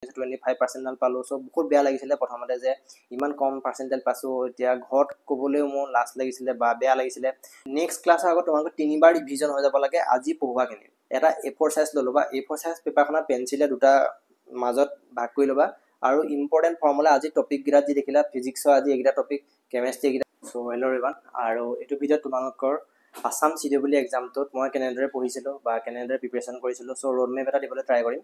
25% পালো সো বহুত বেয়া লাগিছিলে প্ৰথমতে যে ইমান কম পাৰ্চেন্টেজ পাছো এতিয়া ঘৰত ক'বলৈও মোৰ লাজ লাগিছিলে বা বেয়া লাগিছিলে নেক্সট ক্লাছৰ আগত তোমালোকৰ তিনিবাৰ ৰিভিজন হৈ যাব লাগে আজি পঢ়োৱাখিনি এটা A4 সাইজ ললো বা A4 সাইজ পেপাৰখনত পেন্সিলে দুটা মাজত ভাগ কৰি লবা আৰু ইম্পৰ্টেন্ট ফৰ্মুলা আজি টপিক গিৰা যি দেখিলা ফিজিক্সৰ আজি এগিটা টপিক কেমিষ্ট্ৰি এগিটা সো হেল্ল এভৰিৱান আৰু এটো ভিডিঅ তোমালোকৰ আসাম CW এক্সামটোত মই কেনেদৰে পঢ়িছিলো বা কেনেদৰে প্ৰিপাৰেচন কৰিছিলো সো ৰোড মেপ এটা দিবলৈ ট্ৰাই কৰিম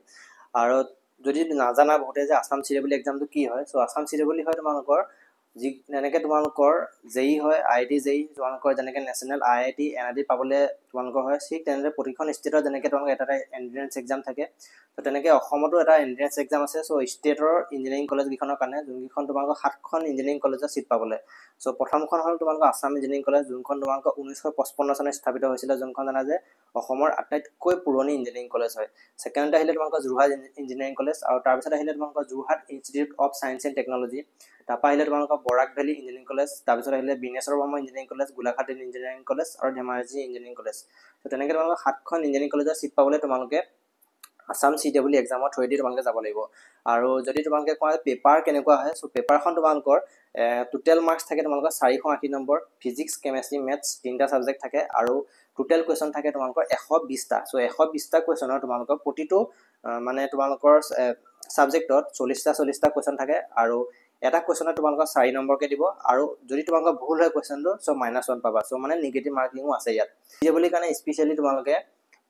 আৰু যদি নাজানা বহুতে যে আসাম CW এক্সামটো কি হয় সো আসাম CW হয় তোমালোকৰ যি এনেকে তোমালোকৰ যেই হয় IIT যেই তোমালোকৰ যেনেকে নেশনাল IIT NIT পাবলে তোমালোকৰ হয় ঠিক তেনেদৰে প্ৰতিখন ষ্টেটৰ যেনেকে তোমালোকৰ এটা এন্ট্ৰেন্স এক্সাম থাকে তো তেনেকে অসমতো এটা এন্ট্ৰেন্স এক্সাম আছে সো ষ্টেটৰ ইঞ্জিনিয়াৰিং কলেজ গিখনৰ কাৰণে যোনখন তোমালোকৰ 7খন ইঞ্জিনিয়াৰিং কলেজৰ সিট পাবলে সো প্ৰথমখন হল তোমালোকৰ আসাম ইঞ্জিনিয়াৰিং কলেজ যোনখন তোমালোকৰ 1955 চনত স্থাপিত হৈছিল যোনখন জানা যে অসমৰ আটাইতকৈ পুৰণি ইঞ্জিনিয়াৰিং কলেজ হয় সেকেন্ড আহিলে তোমালোকৰ যোৰহাট ইঞ্জিনিয়াৰিং কলেজ আৰু তাৰ পিছত আহিলে তোমালোকৰ Jorhat institute of science and technology তাপা আহিলে তোমালোকৰ বৰাক ভেলী ইঞ্জিনিয়াৰিং কলেজ তাৰ পিছত আহিলে Bineswar Brahma engineering college Golaghat engineering college আৰু ধেমাজি ইঞ্জিনিয়াৰিং কলেজ তো তেনেকে তোমালোকৰ 7খন ইঞ্জিনিয়াৰিং কলেজৰ সিট পাবলে তোমালোকে আসাম CW এক্সামৰ থ্ৰুদি তোমালোকে যাব লাগিব আৰু যদি তোমালোকে কয় পেপাৰ কেনেকুৱা হয় সো পেপাৰখন তোমালোকৰ টোটাল মাৰ্কস থাকে তোমালোকৰ 480 নম্বৰ ফিজিক্স কেমিষ্ট্ৰি মেথছ তিনটা সাবজেক্ট থাকে আৰু টোটাল কোৱেশ্চন থাকে তোমালোকৰ 120টা সো 120টা কোৱেশ্চনৰ তোমালোকৰ প্ৰতিটো মানে তোমালোকৰ সাবজেক্টত 40টা কোৱেশ্চন থাকে আৰু এটা কোৱেশ্চনত তোমালোকৰ 4 নম্বৰকে দিব আৰু যদি তোমালোকৰ ভুল হয় কোৱেশ্চনটো সো -1 পাবা সো মানে নেগেটিভ মাৰ্কিংও আছে ইয়াত CW কাৰণে স্পেশালি তোমালোকে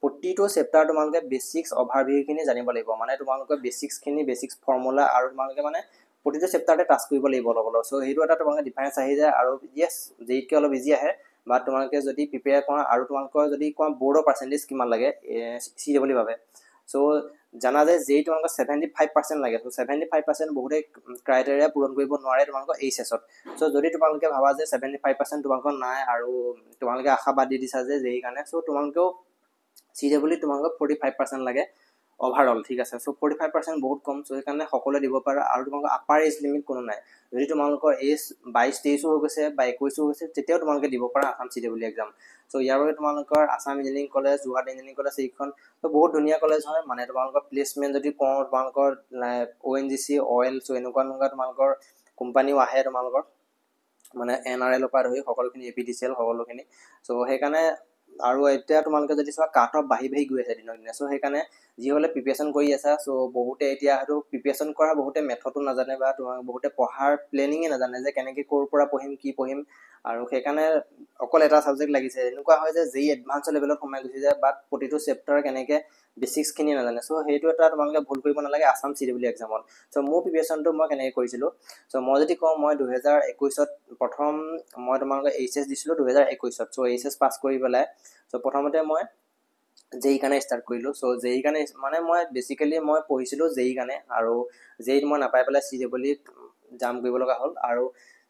প্ৰতিটো চেপ্টাৰ তোমালোকে বেসিক্স ওভাৰভিউ খিনি জানিব লাগিব মানে তোমালোকে বেসিক্স ফৰ্মুলা আৰু তোমালোকে মানে প্ৰতিটো চেপ্টাৰতে টাচ কৰিব লাগিব অলপ সো হেতু এটা তোমালোকে ডিফাৰেন্স আহি যায় আৰু ইয়েস যেইকে অলপ ইজি আহে বা তোমালোকে যদি প্ৰিপেয়াৰ কৰা আৰু তোমালোকৰ যদি কোৱা বোৰ্ডৰ পাৰ্চেন্টেজ কিমান লাগে CW বাবে সো জানা যে যেই তোমালোকৰ 75% লাগে সো 75% বহুতে ক্ৰাইটেৰিয়া পূৰণ কৰিব নোৱাৰে তোমালোকৰ HSত সো যদি তোমালোকে ভাবা যে 75% তোমালোকৰ নাই আৰু তোমালোকে আশাবাদ দি দিছা যে যেই কাৰণে সো তোমালোকেও CW তোমালোকৰ 45% লাগে ওভাৰঅল ঠিক আছে সো 45% বহুত কম সো সেইকাৰণে সকলোৱে দিব পাৰা আৰু তোমালোকৰ আপাৰ এজ লিমিট কোনো নাই যদি তোমালোকৰ এজ 22 23 হৈ গৈছে বা 21 হৈ গৈছে তেতিয়াও তোমালোকে দিব পাৰা আসাম CW এক্সাম সো ইয়াৰ বাবে তোমালোকৰ Assam engineering college Jorhat engineering college এইখন তো বহুত ধুনীয়া কলেজ হয় মানে তোমালোকৰ প্লেসমেন্ট যদি কওঁ তোমালোকৰ ONGC অইল সো এনেকুৱা তোমালোকৰ কোম্পানীও আহে তোমালোকৰ মানে NRL পৰা ধৰি সকলোখিনি APDCL সকলোখিনি সো সেইকাৰণে আৰু এতিয়া তোমালোকে যদি চোৱা কাট অফ বাহি গৈ আছে দিনৰ দিনে সো সেইকাৰণে যি হলে প্ৰিপাৰেচন কৰি আছা সো বহুতে এতিয়া হয়তো প্ৰিপাৰেচন কৰা বহুতে মেথডটো নাজানে বা তোমাক বহুতে পঢ়াৰ প্লেনিংয়ে নাজানে যে কেনেকৈ কোৰ পৰা পঢ়িম কি পঢ়িম আৰু সেইকাৰণে অকল এটা সাবজেক্ট লাগিছে এনেকুৱা হয় যে যেই এডভান্স লেভেলত সোমাই গৈছে যায় বাট প্ৰতিটো চেপ্টাৰ কেনেকৈ বেসিক্স খিনি নাজানে সো হেতু এটা তোমালোকে ভুল কৰিব নালাগে আসাম CW এক্সামত সো মোৰ প্ৰিপাৰেচনটো মই কেনেকৈ কৰিছিলো সো মই যদি কওঁ মই 2021ত প্ৰথম মই তোমালোকে HS দিছিলো 2021ত সো HS পাস কৰি পেলাই সো প্ৰথমতে মই যেই কাৰণে স্টাৰ্ট কৰিলো সো যেই কাৰণে মানে মই বেসিক্যালি মই পঢ়িছিলো যেই কাৰণে আৰু যেইত মই নাপাই পেলাই CW জাম কৰিব লগা হ'ল আৰু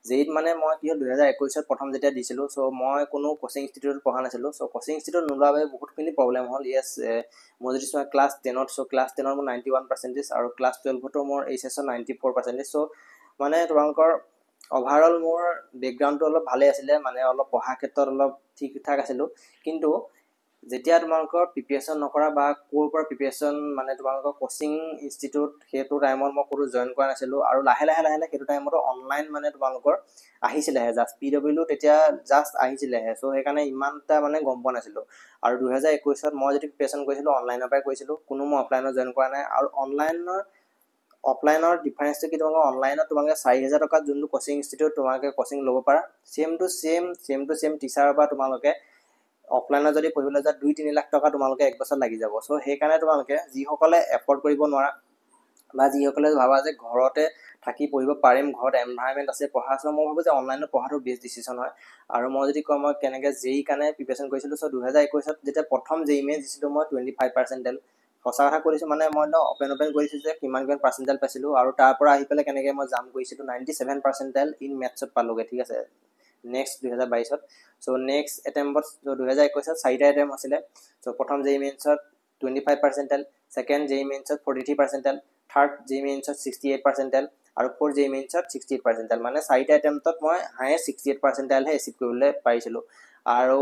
যেইত মানে মই কি হ'ল 2021ত প্ৰথম যেতিয়া দিছিলো সো মই কোনো কোচিং ইনষ্টিটিউটত পঢ়া নাছিলো সো কোচিং ইনষ্টিটিউট নোলাবে বহুতখিনি প্ৰবলেম হ'ল ইয়েস মই যদি চোৱা ক্লাছ 10ত সো ক্লাছ 10ৰ মোৰ 91% আৰু ক্লাছ 12ত মোৰ HSৰ 94% সো মানে তোমালোকৰ ওভাৰঅল মোৰ বেকগ্ৰাউণ্ডটো অলপ ভালে আছিল মানে অলপ পঢ়া ক্ষেত্ৰত অলপ ঠিক ঠাক আছিল কিন্তু যেতিয়া তোমালোকৰ প্ৰিপাৰেচন নকৰা বা কোৰ পৰা প্ৰিপাৰেচন মানে তোমালোকৰ কোচিং ইনষ্টিটিউট হেতু টাইমত মই কোনো জয়েন কৰা নাছিলো আৰু লাহে লাহে হেতু টাইমত অনলাইন মানে তোমালোকৰ আহিছিলে জাস্ট PW তেতিয়া জাস্ট আহিছিলে সো সেইকাৰণে ইমানটা মানে গম পোৱা নাছিলো আৰু 2021ত মই যদি প্ৰিপাৰেচন কৰিছিলো অনলাইনৰ পৰা কৰিছিলো কোনো মই অফলাইনত জয়েন কৰা নাই আৰু অফলাইনৰ ডিফাৰেন্সটো কি তোমালোকে অনলাইনত তোমালোকে 4000 টকা যোনটো কোচিং ইনষ্টিটিউট তোমালোকে কোচিং ল'ব পাৰা সেম টু সেম টিচাৰৰ পৰা তোমালোকে অফলাইনত যদি পঢ়িবলৈ যা 2-3 লাখ টকা তোমালোকে এক বছৰ লাগি যাব সো সেইকাৰণে তোমালোকে যি সকলে এফৰ্ড কৰিব নোৱাৰা বা যি সকলে ভাবা যে ঘৰতে থাকি পঢ়িব পাৰিম ঘৰত এনভায়ৰনমেন্ট আছে পঢ়া সো মই ভাবো যে অনলাইনত পঢ়াটো বেষ্ট ডিসিশন হয় আৰু মই যদি কম মই কেনেকৈ যেই কাৰণে প্ৰিপাৰেচন কৰিছিলো সো 2021ত যেতিয়া প্ৰথম যেই মে দিছিলো মই 25% সঁচা কথা কৰিছো মানে মই ওপেন কৰিছো যে কিমান পাৰ্চেন্টেজ পাইছিলো আৰু তাৰ পৰা আহি পেলে কেনেকৈ মই জাম কৰিছিলো 97% ইন মেথছত পালোগে ঠিক আছে নেক্সট 2022ত সো নেক্সট এটেম্পত 2021ত 4টা এটেম্প আছিলে সো প্ৰথম যেই মেথছত 25% সেকেন্ড যেই মেথছত 43% থাৰ্ড যেই মেথছত 68% আৰু ফ'ৰ্থ যেই মেথছত 68% মানে 4টা এটেম্পটত মই হাইয়েষ্ট 68% হে এচিভ কৰিবলৈ পাৰিছিলো আৰু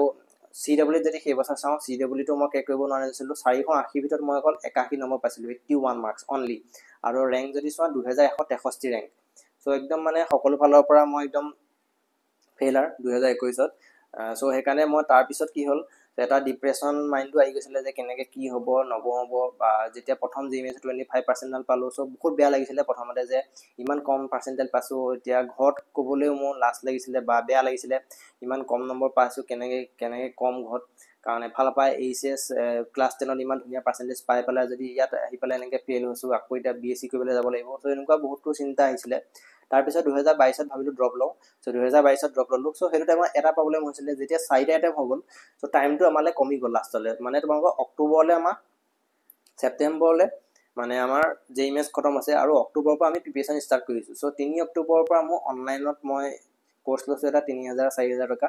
CW যদি সেই বছৰ চাওঁ CW টো মই ক্ৰেক কৰিব নোৱাৰিছিলোঁ 480 ভিতৰত মই অকল 81 নম্বৰ পাইছিলোঁ 81 মাৰ্কছ অনলি আৰু ৰেংক যদি চোৱা 2163 ৰেংক সো একদম মানে সকলো ফালৰ পৰা মই একদম ফেইলাৰ 2021ত সো সেইকাৰণে মই তাৰ পিছত কি হ'ল এটা ডিপ্ৰেছন মাইন্ডটো আহি গৈছিল যে কেনেকৈ কি হ'ব নবহব বা যেতিয়া প্ৰথম জিএমএছ 25% পালো সো বহুত বেয়া লাগিছিল প্ৰথমতে যে ইমান কম পাৰ্চেন্টেজ পাছো এতিয়া ঘৰত ক'বলৈও মোৰ লাজ লাগিছিল বা বেয়া লাগিছিল ইমান কম নম্বৰ পাইছো কেনেকৈ কম ঘৰত কাৰণ এফাল পাই এইচএস ক্লাছ 10ত ইমান ধুনীয়া পাৰ্চেন্টেজ পাই পেলাই যদি ইয়াত আহি পেলাই এনেকৈ ফেইল হৈছো আকৌ এতিয়া বিএসসি কৰিবলৈ যাব লাগিব সো এনেকুৱা বহুতো চিন্তা আহিছিল তাৰ পিছত 2022ত ভাবিলো ড্ৰপ লওঁ সো 2022ত ড্ৰপ ললো সো হেতু টাইমত এটা প্ৰবলেম হৈছিল যেতিয়া 4টা আইটেম হৈ গল সো টাইমটো আমালে কমি গল লাষ্টলে মানে তোমালোকৰ অক্টোবৰলে আমাৰ সেপ্টেম্বৰলে মানে আমাৰ জেইমেছ খতম আছে আৰু অক্টোবৰৰ পৰা আমি প্ৰিপাৰেচন ষ্টাৰ্ট কৰিছো সো 3 অক্টোবৰৰ পৰা মই অনলাইনত মই কোৰ্স লৈছো এটা 3000 4000 টকা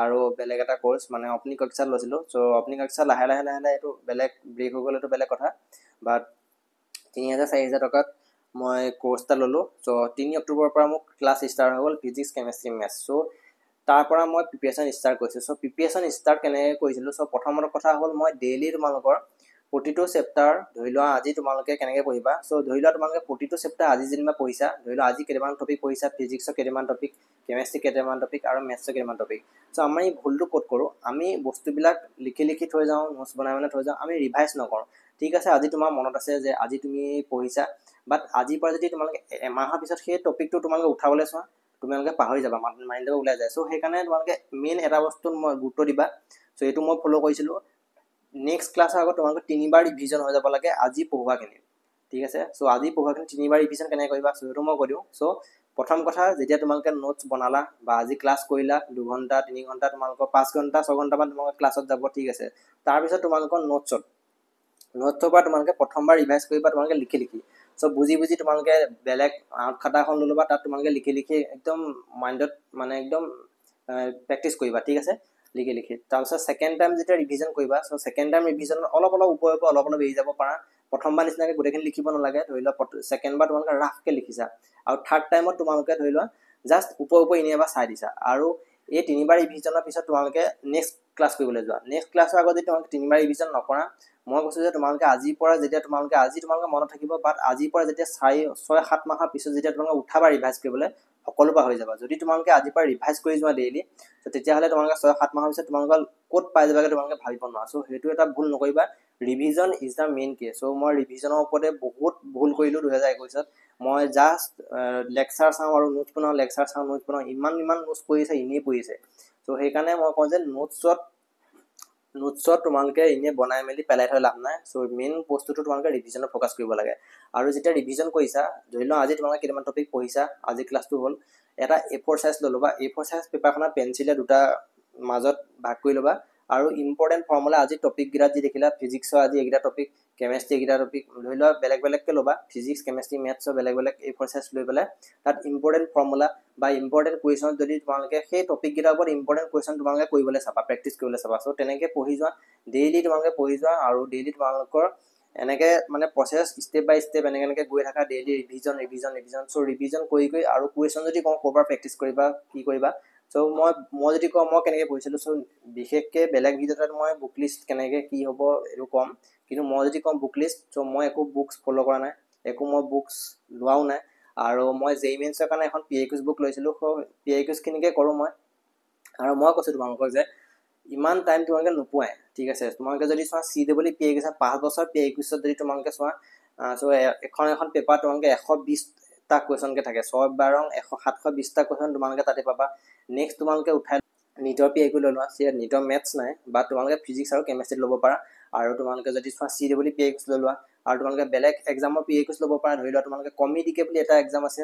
আৰু বেলেগ এটা কোৰ্স মানে অপনি কক্ষা লৈছিলো সো অপনি কক্ষা লাহে লাহে এটো বেলেগ ব্ৰেক হৈ গ'ল এটো বেলেগ কথা বাট 3000 4000 টকাত মই কোৰ্সটা ললো সো 3 অক্টোবৰৰ পৰা মোক ক্লাছ ষ্টাৰ্ট হৈ গ'ল ফিজিক্স কেমিষ্ট্ৰি মেথছ সো তাৰ পৰা মই প্ৰিপাৰেচন ষ্টাৰ্ট কৰিছো সো প্ৰিপাৰেচন ষ্টাৰ্ট কেনেকৈ কৰিছিলো সো প্ৰথমৰ কথা হ'ল মই ডেইলি তোমালোকৰ প্ৰতিটো চেপ্টাৰ ধৰি লোৱা আজি তোমালোকে কেনেকৈ পঢ়িবা সো ধৰি লোৱা তোমালোকে প্ৰতিটো চেপ্টাৰ আজি যেনিবা পঢ়িছা ধৰি লোৱা আজি কেইটামান টপিক পঢ়িছা ফিজিক্সৰ কেইটামান টপিক কেমিষ্ট্ৰি কেইটামান টপিক আৰু মেথছৰ কেইটামান টপিক সো আমি এই ভুলটো ক'ত কৰোঁ আমি বস্তুবিলাক লিখি থৈ যাওঁ নোটছ বনাই থৈ যাওঁ আমি ৰিভাইজ নকৰোঁ ঠিক আছে আজি তোমাৰ মনত আছে যে আজি তুমি পঢ়িছা বাট আজিৰ পৰা যদি তোমালোকে এমাহৰ পিছত সেই টপিকটো তোমালোকে উঠাবলৈ চোৱা তোমালোকে পাহৰি যাবা মাইণ্ডৰ ওলাই যায় সো সেইকাৰণে তোমালোকে মেইন এটা বস্তুত মই গুৰুত্ব দিবা সো এইটো মই ফলো কৰিছিলোঁ নেক্সট ক্লাছৰ আগত তোমালোকে 3বাৰ ৰিভিজন হৈ যাব লাগে আজি পঢ়োৱাখিনি ঠিক আছে সো আজি পঢ়োৱাখিনি 3বাৰ ৰিভিজন কেনেকৈ কৰিবা সো এইটো মই কৈ দিওঁ সো প্ৰথম কথা যেতিয়া তোমালোকে নোটছ বনালা বা আজি ক্লাছ কৰিলা 2 ঘণ্টা 3 ঘণ্টা তোমালোকৰ 5 ঘণ্টা 6 ঘণ্টা মান তোমালোকৰ ক্লাছত যাব ঠিক আছে তাৰ পিছত তোমালোকৰ নোটছৰ পৰা তোমালোকে প্ৰথমবাৰ ৰিভাইজ কৰিবা তোমালোকে লিখি সো বুজি তোমালোকে বেলেগ খাতা এখন লৈ লবা তাত তোমালোকে লিখি একদম মাইন্ডত মানে একদম প্ৰেক্টিস কৰিবা ঠিক আছে লিখি তাৰপিছত সেকেন্ড টাইম যেতিয়া ৰিভিজন কৰিবা সো সেকেন্ড টাইম ৰিভিজনত অলপ ওপৰৰ পৰা অলপ এৰি যাব পাৰা প্ৰথমবাৰ নিচিনাকৈ গোটেইখিনি লিখিব নালাগে ধৰি লোৱা সেকেন্ড বাৰ তোমালোকে ৰাফকে লিখিছা আৰু থাৰ্ড টাইমত তোমালোকে ধৰি লোৱা জাস্ট ওপৰ এনেবা চাই দিছা আৰু এই 3বাৰ ৰিভিজনৰ পিছত তোমালোকে নেক্সট ক্লাছ কৰিবলৈ যোৱা নেক্সট ক্লাছৰ আগত যদি তোমালোকে 3বাৰ ৰিভিজন নকৰা মই কৈছো যে তোমালোকে আজিৰ পৰা যেতিয়া তোমালোকে মনত থাকিব বাট আজিৰ পৰা যেতিয়া 6-7 মাহৰ পিছত যেতিয়া তোমালোকে উঠাবা ৰিভাইজ কৰিবলৈ সকলো পাহৰি যাবা যদি তোমালোকে আজিৰ পৰা ৰিভাইজ কৰি যোৱা ডেইলি তো তেতিয়াহলে তোমালোকে 6-7 মাহৰ পিছত তোমালোকৰ কোড পাই যাবাগে তোমালোকে ভাবিব নোৱাৰা সো হেতু এটা ভুল নকৰিবা revision is the main K so মই ৰিভিজনৰ ওপৰতে বহুত ভুল কৰিলো 2021ত মই জাস্ট লেকচাৰ চাওঁ আৰু নোটছ বনাওঁ লেকচাৰ চাওঁ নোটছ বনাওঁ ইমান নোটছ কৰিছে ইনে পঢ়িছে সো সেইকাৰণে মই কওঁ যে নোটছত তোমালোকে ইনে বনাই মেলি পেলাই থৈ লাভ নাই সো মেইন বস্তুটো তোমালোকে ৰিভিজনত ফোকাস কৰিব লাগে আৰু যেতিয়া ৰিভিজন কৰিছা ধৰি লও আজি তোমালোকে কেইটামান টপিক পঢ়িছা আজি ক্লাছটো হ'ল এটা A4 সাইজ লৈ লবা A4 সাইজ পেপাৰখনত পেন্সিলে দুটা মাজত ভাগ কৰি লবা আৰু ইম্পৰ্টেন্ট ফৰ্মুলা আজি টপিক গিৰা যি দেখিলা ফিজিক্সৰ আজি এগিটা টপিক কেমিষ্ট্ৰি এগিটা টপিক ধৰি লোৱা বেলেগকে লবা ফিজিক্স কেমিষ্ট্ৰি মেথছৰ বেলেগ A4 সাইজ লৈ পেলাই তাত ইম্পৰ্টেন্ট ফৰ্মুলা বা ইম্পৰ্টেন্ট কুৱেশ্যন যদি তোমালোকে সেই টপিক গিৰাৰ ওপৰত ইম্পৰ্টেন্ট কুৱেশ্যন তোমালোকে কৰিবলৈ চাবা প্ৰেক্টিস কৰিবলৈ চাবা সো তেনেকৈ পঢ়ি যোৱা ডেইলি তোমালোকে পঢ়ি যোৱা আৰু ডেইলি তোমালোকৰ এনেকে মানে প্ৰসেস স্টেপ বাই স্টেপ এনেকৈ গৈ থাকা ডেইলি ৰিভিজন সো ৰিভিজন কৰি আৰু কুৱেশ্যন যদি কওঁ কৰবাৰ প্ৰেক্টিস কৰিবা কি কৰিবা সো মই যদি কওঁ মই কেনেকৈ পঢ়িছিলো সো বিশেষকৈ বেলেগ ভিডিঅ'ত মই বুক লিষ্ট কেনেকৈ কি হ'ব এটো কম কিন্তু মই যদি কম বুক লিষ্ট সো মই একো বুকস ফলো কৰা নাই একো মই বুকস লোৱাও নাই আৰু মই জেইমেন্সৰ কাৰণে এখন পিএকিউজ বুক লৈছিলো সো পিএকিউজ খিনিকে কৰো মই আৰু মই কৈছো তোমালোকক যে ইমান টাইম তোমালোকে নোপোৱাই ঠিক আছে তোমালোকে যদি চোৱা CW পিএকিউজ 5 বছৰ পিএকিউজত যদি তোমালোকে চোৱা সো এখন পেপাৰ তোমালোকে 120 টা কোৱেশ্যন কে থাকে 6-12 720 টা কোৱেশ্যন তোমালোকে তাতে পাবা নেক্সট তোমালোকে উঠাই নিটৰ পিএকিউ লৈ লোৱা সে নিটৰ মেথছ নাই বা তোমালোকে ফিজিক্স আৰু কেমিষ্ট্ৰি ল'ব পাৰা আৰু তোমালোকে যদি চোৱা CW পিএকিউজ লৈ লোৱা আৰু তোমালোকে বেলেগ এক্সামৰ পিএকিউজ ল'ব পাৰা ধৰি লোৱা তোমালোকে কমিডিকে বুলি এটা এক্সাম আছে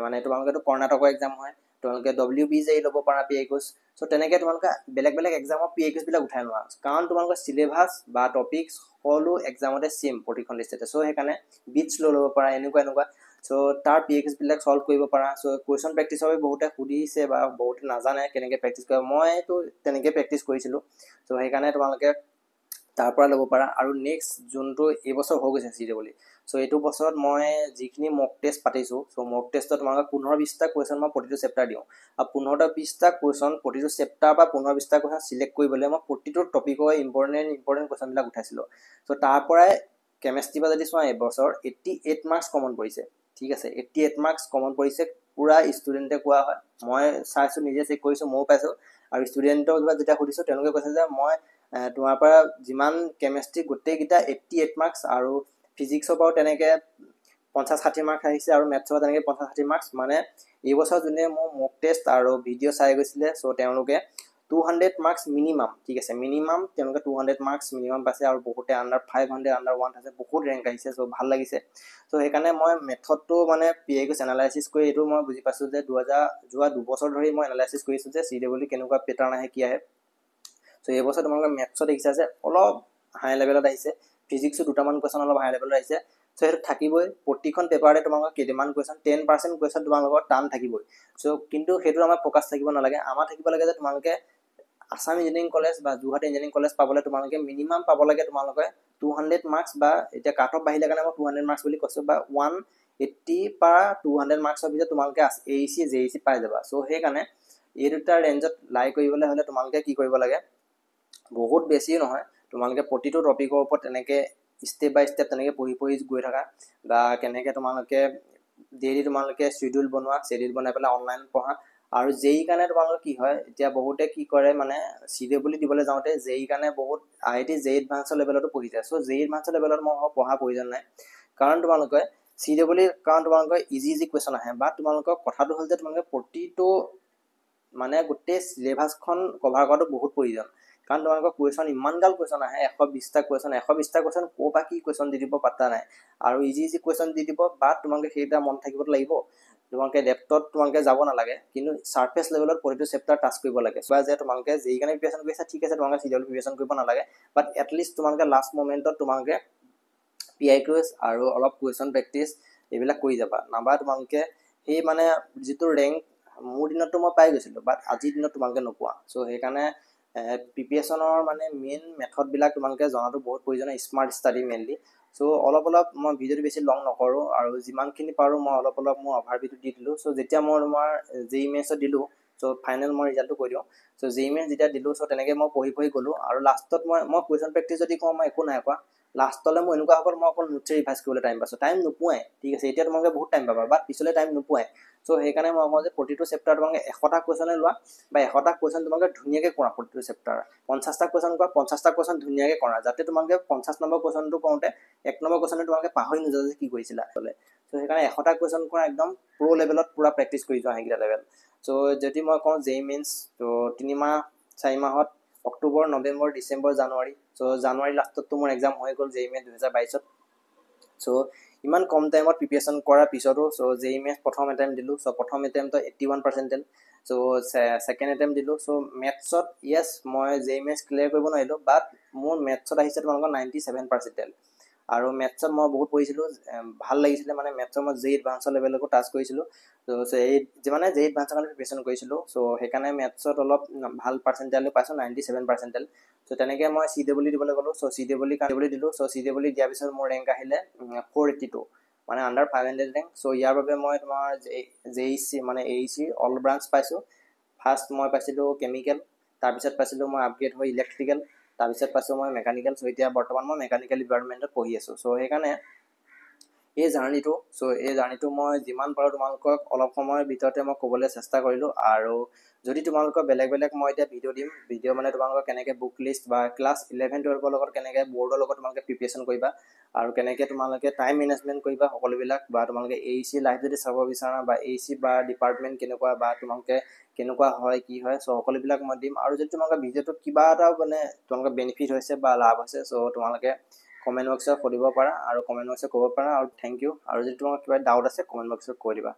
মানে তোমালোকেটো কৰ্ণাটকৰ এক্সাম হয় তোমালোকে WBJ ল'ব পাৰা পিএকিউজ সো তেনেকৈ তোমালোকে বেলেগ এক্সামৰ পিএকিউজ বিলাক উঠাই লোৱা কাৰণ তোমালোকৰ সিলেবাস বা টপিকস সকলো এক্সামতে সেম প্ৰতিখন লিষ্টতে সো সেইকাৰণে বিটছ ল'ব পাৰা এনেকুৱা সো তাৰ পিএকিউজ বিলাক সলভ কৰিব পাৰা সো কুৱেশ্যন প্ৰেক্টিছৰ বহুতে সুধিছে বা বহুতে নাজানে কেনেকৈ প্ৰেক্টিছ কৰে মইতো তেনেকৈ প্ৰেক্টিছ কৰিছিলো সো সেইকাৰণে তোমালোকে তাৰ পৰা ল'ব পাৰা আৰু নেক্সট যোনটো এইবছৰ হৈ গৈছে CWE সো এইটো বছৰত মই যিখিনি মক টেষ্ট পাতিছো সো মক টেষ্টত তোমালোকক 15-20টা কোৱেশ্চন মই প্ৰতিটো চেপ্টাৰ দিওঁ আৰু 15-20টা কোৱেশ্চন প্ৰতিটো চেপ্টাৰ বা 15-20টা কোৱেশ্চন সিলেক্ট কৰিবলৈ মই প্ৰতিটো টপিকৰ ইম্পৰ্টেন্ট কোৱেশ্চন বিলাক উঠাইছিলো সো তাৰ পৰাই কেমিষ্ট্ৰি বা যদি চোৱা এবছৰ 88 মাৰ্কস কমন পৰিছে ঠিক আছে 88 মাৰ্কস কমন পৰিছে পুৰা ষ্টুডেন্টে কোৱা হয় মই চাইছো নিজে চেক কৰিছো মও পাইছো আৰু ষ্টুডেন্টক যেতিয়া সুধিছো তেওঁলোকে কৈছে যে মই তোমাৰ পৰা যিমান কেমিষ্ট্ৰি গোটেই গিটা 88 মাৰ্কস আৰু ফিজিক্সৰ পৰা তেনেকে 50-60 মাৰ্কস আহিছে আৰু মেথছৰ তেনেকে 50-60 মাৰ্কস মানে এই বছৰ যোনে মোৰ মক টেষ্ট আৰু ভিডিও চাই গৈছিলে সো তেওঁলোকে 200 মাৰ্কস মিনিমাম ঠিক আছে মিনিমাম তেওঁলোকে 200 মাৰ্কস মিনিমাম পাইছে আৰু বহুতে আন্ডাৰ 500 আন্ডাৰ 1 আছে বহুত ৰেংক আহিছে সো ভাল লাগিছে সো সেইকাৰণে মই মেথডটো মানে পিএইকুছ এনালাইসিস কৰি এটো মই বুজি পাইছো যে 2000 দুবছৰ ধৰি মই এনালাইসিস কৰিছো যে CWE কেনেকুৱা প্যাটাৰ্ন আহে কি আহে সো এই বছৰ তোমালোকে মেথছত দেখিছা যে অলপ হাই লেভেলত আহিছে ফিজিক্সও দুটামান কোৱেশ্চন অলপ হাই লেভেলত আহিছে সো এটা থাকিবই প্ৰতিখন পেপাৰতে তোমালোকৰ কেইটামান কোৱেশ্চন 10% কোৱেশ্চন তোমালোকৰ টান থাকিবই সো কিন্তু হেতু আমাৰ ফোকাস থাকিব নালাগে আমাৰ থাকিব লাগে যে তোমালোকে আসাম ইঞ্জিনিয়াৰিং কলেজ বা জুহাট ইঞ্জিনিয়াৰিং কলেজ পাবলে তোমালোকে মিনিমাম পাব লাগে তোমালোকে 200 মাৰ্কস বা এটা কাট অফ বাহিলে কাৰণে মই 200 মাৰ্কস বুলি কৈছো বা 180 পৰা 200 মাৰ্কসৰ ভিতৰত তোমালোকে AEC JEC পাই যাবা সো সেই কাৰণে এই দুটা ৰেঞ্জত লাই কৰিবলৈ হলে তোমালোকে কি কৰিব লাগে বহুত বেছি নহয় তোমালোকে প্ৰতিটো টপিকৰ ওপৰত তেনেকে স্টেপ বাই স্টেপ তেনেকে পঢ়ি গৈ থাকা বা কেনেকে তোমালোকে ডেইলি তোমালোকে শিডিউল বনোৱা শিডিউল বনাই পেলাই অনলাইন পঢ়া আৰু যেই কাৰণে তোমালোকৰ কি হয় এতিয়া বহুতে কি কৰে মানে CWE দিবলৈ যাওঁতে যেই কাৰণে বহুত IIT JEE এডভান্স লেভেলতো পঢ়ি যায় সো JEE এডভান্স লেভেলত মই পঢ়া প্ৰয়োজন নাই কাৰণ তোমালোকে CWE কাৰণ তোমালোকৰ ইজি কোৱেশ্চন আহে বা তোমালোকৰ কথাটো হ'ল যে তোমালোকে প্ৰতিটো মানে গোটেই সিলেবাসখন কভাৰ কৰাটো বহুত প্ৰয়োজন কাৰণ তোমালোকৰ কোৱেশ্চন ইমান গাল কোৱেশ্চন আহে 120টা কোৱেশ্চন কোপা কি কোৱেশ্চন দি দিব পাত্তা নাই আৰু ইজি কোৱেশ্চন দি দিব বা তোমালোকে সেইটা মন থাকিব লাগিব তোমালোকে লেপটপ তোমালোকে যাব নালাগে কিন্তু সাৰফেস লেভেলত প্ৰতিটো চেপ্টাৰ টাচ কৰিব লাগে বা যে তোমালোকে যেই কাৰণে প্ৰিপাৰেচন কৰিছা ঠিক আছে তোমালোকে CWE প্ৰিপাৰেচন কৰিব নালাগে বাট এট লিষ্ট তোমালোকে লাষ্ট মোমেন্টত তোমালোকে PIQS আৰু অলপ কোৱেশ্চন প্ৰেক্টিস এইবিলাক কৰি যাবা নাবা তোমালোকে সেই মানে যিটো ৰেংক মোৰ দিনতো মই পাই গৈছিলো বাট আজি দিনত তোমালোকে নোপোৱা সো সেই কাৰণে প্ৰিপাৰেচনৰ মানে মেইন মেথড বিলাক তোমালোকে জনাটো বহুত প্ৰয়োজন স্মাৰ্ট ষ্টাডি মেইনলি সো অলপ মই ভিডিওটো বেছি লং নকৰো আৰু যিমানখিনি পাৰো মই অলপ মই অভাৰভিউ দি দিলো সো যেতিয়া মই তোমাৰ JEE মেথছত দিলো সো ফাইনাল মই ৰিজাল্টটো কৈ দিও সো JEE মেথ যেতিয়া দিলো সো তেনেকে মই পঢ়ি গলো আৰু লাষ্টত মই কোৱেশ্চন প্ৰেক্টিস যদি কওঁ মই একো নাই কোৱা লাষ্টলে মই এনেকুৱা হ'ল মই অকল নোটছ ৰিভাইজ কৰিবলৈ টাইম পাইছো টাইম নোপোৱাই ঠিক আছে এতিয়া তোমালোকে বহুত টাইম পাবা বাট পিছলে টাইম নোপোৱাই সো সেই কাৰণে মই কওঁ যে প্ৰতিটো চেপ্টাৰ তোমালোকে 100টা কোৱেশ্চন লোৱা বা 100টা কোৱেশ্চন তোমালোকে ধুনিয়াকে কৰা প্ৰতিটো চেপ্টাৰ 50টা কোৱেশ্চন কৰা 50টা কোৱেশ্চন ধুনিয়াকে কৰা যাতে তোমালোকে 50 নম্বৰ কোৱেশ্চনটো কৰোতে 1 নম্বৰ কোৱেশ্চনটো তোমালোকে পাহৰি নোযোৱা যে কি কৰিছিলা চলে সো সেইকাৰণে 100টা কোৱেশ্চন কৰা একদম প্ৰ লেভেলত পুৰা প্ৰেক্টিস কৰি যোৱা হেগিলা লেভেল সো যদি মই কওঁ JEE মেইনছ তো 3 মাহ 4 মাহত অক্টোবৰ নৱেম্বৰ ডিসেম্বৰ জানুৱাৰী সো জানুৱাৰী লাষ্টত তো মোৰ এক্সাম হৈ গ'ল JEE মেইন 2022 সো ইমান কম টাইমত প্ৰিপাৰেচন কৰাৰ পিছতো সো JEE মেইন প্ৰথম এটেম্প দিলো সো প্ৰথম এটেম্পটো 81% সো সেকেন্ড এটেম্প দিলো সো মেথছত ইয়েস মই JEE মেইন ক্লিয়াৰ কৰিব নোৱাৰিলো বাট মোৰ মেথছত আহিছে তোমালোকৰ 97% আৰু মেথছত মই বহুত পঢ়িছিলো ভাল লাগিছিল মানে মেথছত মই JEE এডভান্স লেভেলকো টাচ কৰিছিলো সো এই মানে JEE এডভান্সৰ কাৰণে প্ৰিপাৰেচন কৰিছিলো সো সেইকাৰণে মেথছত অলপ ভাল পাৰ্সেন্টেজ পাইছো 97% সো তেনেকে মই CWE দিবলৈ গলো সো CWE দিলো সো CWE দিয়াৰ পিছত মোৰ ৰেংক আহিলে 482 মানে আন্ডাৰ 500 ৰেংক সো ইয়াৰ বাবে মই তোমাৰ JEC মানে AEC অল ব্ৰাঞ্চ পাইছো ফাৰ্স্ট মই পাইছিলো কেমিক্যাল তাৰ পিছত পাইছিলো মই আপগ্ৰেড হৈ ইলেক্ট্ৰিক্যাল তাৰ পিছত পাইছো মই মেকানিক্যাল সো এতিয়া বৰ্তমান মই মেকানিক্যাল ডিপাৰ্টমেন্টত পঢ়ি আছো সো সেইকাৰণে এই জাৰ্নিটো মই যিমান পাৰো তোমালোকক অলপ সময়ৰ ভিতৰতে মই ক'বলৈ চেষ্টা কৰিলো আৰু যদি তোমালোকৰ বেলেগ মই এতিয়া ভিডিও মানে তোমালোকৰ কেনেকে বুক লিষ্ট বা ক্লাছ 11 12 লগত কেনেকে বৰ্ডৰ লগত তোমালোকে প্ৰিপাৰেচন কৰিবা আৰু কেনেকে তোমালোকে টাইম মেনেজমেন্ট কৰিবা সকলোবিলাক বা তোমালোকে AEC লাইভ যদি চাব বিচাৰা বা AEC বা ডিপাৰ্টমেন্ট কেনেকুৱা বা তোমালোকে কেনেকুৱা হয় কি হয় সো সকলোবিলাক মই দিম আৰু যদি তোমালোকে ভিডিওটো কিবা এটা মানে তোমালোকৰ বেনিফিট হৈছে বা লাভ হৈছে সো তোমালোকে কমেন্ট বক্সত সুধিব পাৰা আৰু কমেন্ট বক্সত ক'ব পাৰা আৰু থ্যাংক ইউ আৰু যদি তোমালোকৰ কিবা ডাউট আছে কমেন্ট বক্সত কৈ দিবা